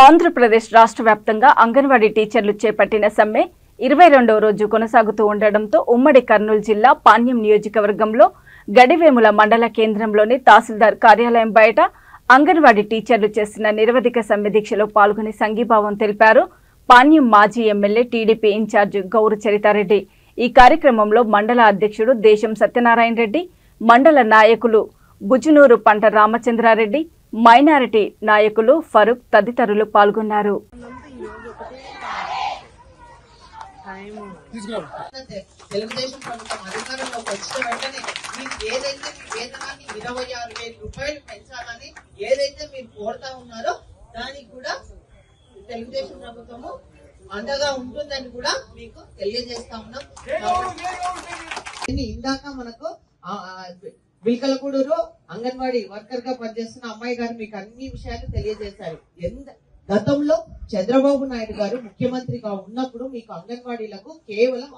ఆంధ్రప్రదేశ్ రాష్ట్ర వ్యాప్తంగా అంగన్వాడీ టీచర్లు చేపట్టిన సమ్మె 22వ రోజు కొనసాగుతూ ఉండడంతో ఉమ్మడి కర్నూలు జిల్లా పాణ్యం నియోజకవర్గంలో గడివేముల మండల కేంద్రంలోని తహసీల్దార్ కార్యాలయం బయట అంగన్వాడీ టీచర్లు చేసిన నిరవధిక సమ్మె దీక్షలో పాల్గొని సంఘీభావం తెలిపారు. పాణ్యం మాజీ MLA TDP incharge Gowru Charitha Reddy. ఈ కార్యక్రమంలో మండల అధ్యక్షుడు దేశం సత్యనారాయణ రెడ్డి, మండల నాయకులు బుజునూరు పంట రామచంద్రారెడ్డి, మైనారిటీ నాయకులు ఫరూక్ తదితరులు పాల్గొన్నారు. తెలుగుదేశం ప్రభుత్వం అధికారంలోకి వచ్చిన వెంటనే మీకు ఏదైతే మీ వేతనాన్ని 26,000 రూపాయలు పెంచాలని ఏదైతే మీరు కోరుతా ఉన్నారో దానికి కూడా తెలుగుదేశం ప్రభుత్వము అండగా ఉంటుందని కూడా మీకు తెలియజేస్తా ఉన్నాం. ఇందాక మనకు బిల్కలగూడూరు అంగన్వాడీ వర్కర్ గా పనిచేస్తున్న అమ్మాయి గారు మీకు అన్ని విషయాలు తెలియజేశారు. గతంలో చంద్రబాబు నాయుడు గారు ముఖ్యమంత్రిగా ఉన్నప్పుడు మీకు అంగన్వాడీలకు కేవలం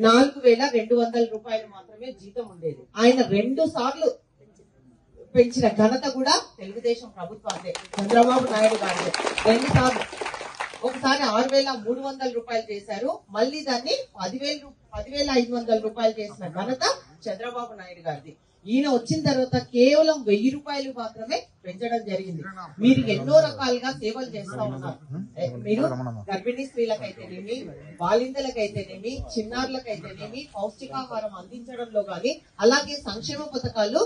4,200 రూపాయలు మాత్రమే జీతం ఉండేది. ఆయన 2 సార్లు పెంచిన ఘనత కూడా తెలుగుదేశం ప్రభుత్వాన్ని, చంద్రబాబు నాయుడు గారు 2 సార్లు. ఒకసారి 6,300 రూపాయలు చేశారు, మళ్ళీ దాన్ని 10,500 రూపాయలు చేసిన ఘనత చంద్రబాబు నాయుడు గారిది. ఈయన వచ్చిన తర్వాత కేవలం 1,000 రూపాయలు మాత్రమే పెంచడం జరిగింది. మీరు ఎన్నో రకాలుగా సేవలు చేస్తా ఉన్నారు. మీరు గర్భిణీ స్త్రీలకైతేనేమి, బాలింతలకైతేనేమి, చిన్నారులకైతేనేమి పౌష్టికాహారం అందించడంలో గాని, అలాగే సంక్షేమ పథకాలు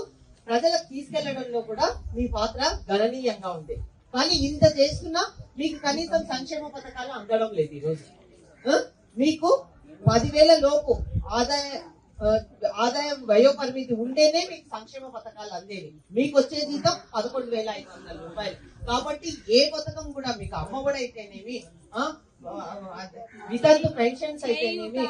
ప్రజలకు తీసుకెళ్లడంలో కూడా మీ పాత్ర గణనీయంగా ఉంది. కానీ ఇంత చేస్తున్నా మీకు కనీసం సంక్షేమ పథకాలు అందడం లేదు. ఈరోజు మీకు 10,000 లోపు ఆదాయం వయో పరిమితి ఉంటేనే మీకు సంక్షేమ పథకాలు అందేవి. మీకు వచ్చే జీతం 11,500 రూపాయలు. కాబట్టి ఏ పథకం కూడా మీకు అమ్మఒడి అయితేనేమి, వితంతు పెన్షన్స్ అయితేనేమి,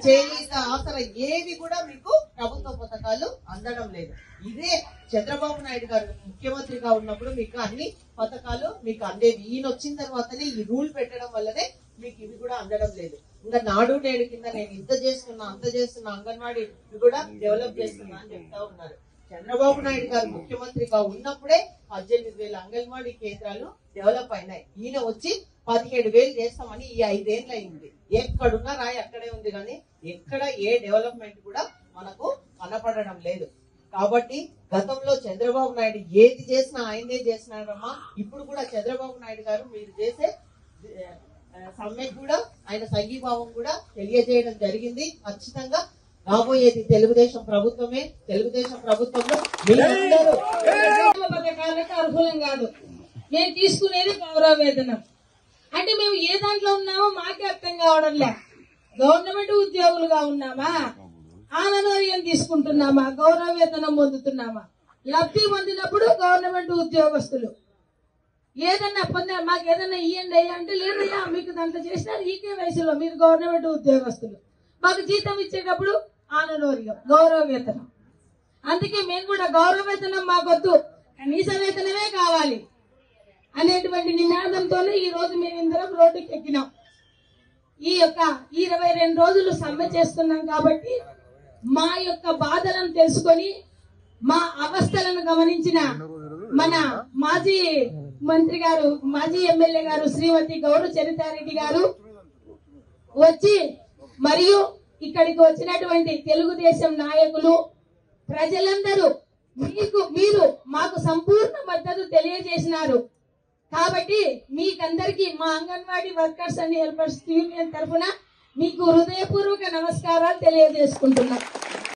చేయూత ఆసరా ఏవి కూడా మీకు ప్రభుత్వ పథకాలు అందడం లేదు. ఇదే చంద్రబాబు నాయుడు గారు ముఖ్యమంత్రిగా ఉన్నప్పుడు మీకు అన్ని పథకాలు మీకు అందేవి. ఈయన వచ్చిన తర్వాతనే ఈ రూల్ పెట్టడం వల్లనే మీకు ఇవి కూడా అందడం లేదు. ఇంకా నాడు నేడు కింద నేను ఇంత చేస్తున్నా అంత చేస్తున్నా, అంగన్వాడీ కూడా డెవలప్ చేస్తున్నా అని చెప్తా ఉన్నారు. చంద్రబాబు నాయుడు గారు ముఖ్యమంత్రిగా ఉన్నప్పుడే 18,000 అంగన్వాడీ కేంద్రాలు డెవలప్ అయినాయి. ఈయన వచ్చి 17,000 చేస్తామని ఈ 5 ఏళ్ళు అయింది. ఎక్కడున్నా రాయి అక్కడే ఉంది, కానీ ఎక్కడ ఏ డెవలప్మెంట్ కూడా మనకు కనపడడం లేదు. కాబట్టి గతంలో చంద్రబాబు నాయుడు ఏది చేసినా ఆయనే చేసినారమ్మా. ఇప్పుడు కూడా చంద్రబాబు నాయుడు గారు మీరు చేసే సమ్మెకు కూడా ఆయన సంఘీభావం కూడా తెలియజేయడం జరిగింది. ఖచ్చితంగా రాబోయేది తెలుగుదేశం ప్రభుత్వమే. తెలుగుదేశం ప్రభుత్వంలో మీరందరూ పథకాలకు అర్హులం కాదు. మేము తీసుకునేది గౌరవ వేతనం. అంటే మేము ఏ దాంట్లో ఉన్నామో మాకే అర్థం కావడం లే. గవర్నమెంట్ ఉద్యోగులుగా ఉన్నామా, ఆనవార్యం తీసుకుంటున్నామా, గౌరవ వేతనం పొందుతున్నామా? లబ్ధి పొందినప్పుడు గవర్నమెంట్ ఉద్యోగస్తులు ఏదన్నా మాకు ఏదన్నా ఇయ్యండి అయ్యా అంటే, లేదయ్యా మీకు దాంట్లో చేసినారు ఈకే వయసులో మీరు గవర్నమెంట్ ఉద్యోగస్తులు. మాకు జీతం ఇచ్చేటప్పుడు ఆనవార్యం, గౌరవ వేతనం. అందుకే మేము కూడా గౌరవ వేతనం మాకొద్దు, కనీస వేతనమే కావాలి అనేటువంటి నినాదంతోనే ఈ రోజు మేమిందరం రోడ్డుకి ఎక్కినాం. ఈ యొక్క 22 రోజులు సమ్మె చేస్తున్నాం. కాబట్టి మా యొక్క బాధలను తెలుసుకొని మా అవస్థలను గమనించిన మన మాజీ మంత్రి గారు, మాజీ ఎమ్మెల్యే గారు శ్రీమతి గౌరు చరితారెడ్డి గారు వచ్చి, మరియు ఇక్కడికి వచ్చినటువంటి తెలుగుదేశం నాయకులు, ప్రజలందరూ మీరు మాకు సంపూర్ణ మద్దతు తెలియజేసినారు. కాబట్టి మీకందరికీ మా anganwadi workers and helpers union తరఫున మీకు హృదయపూర్వక నమస్కారాలు తెలియజేసుకుంటున్నాం.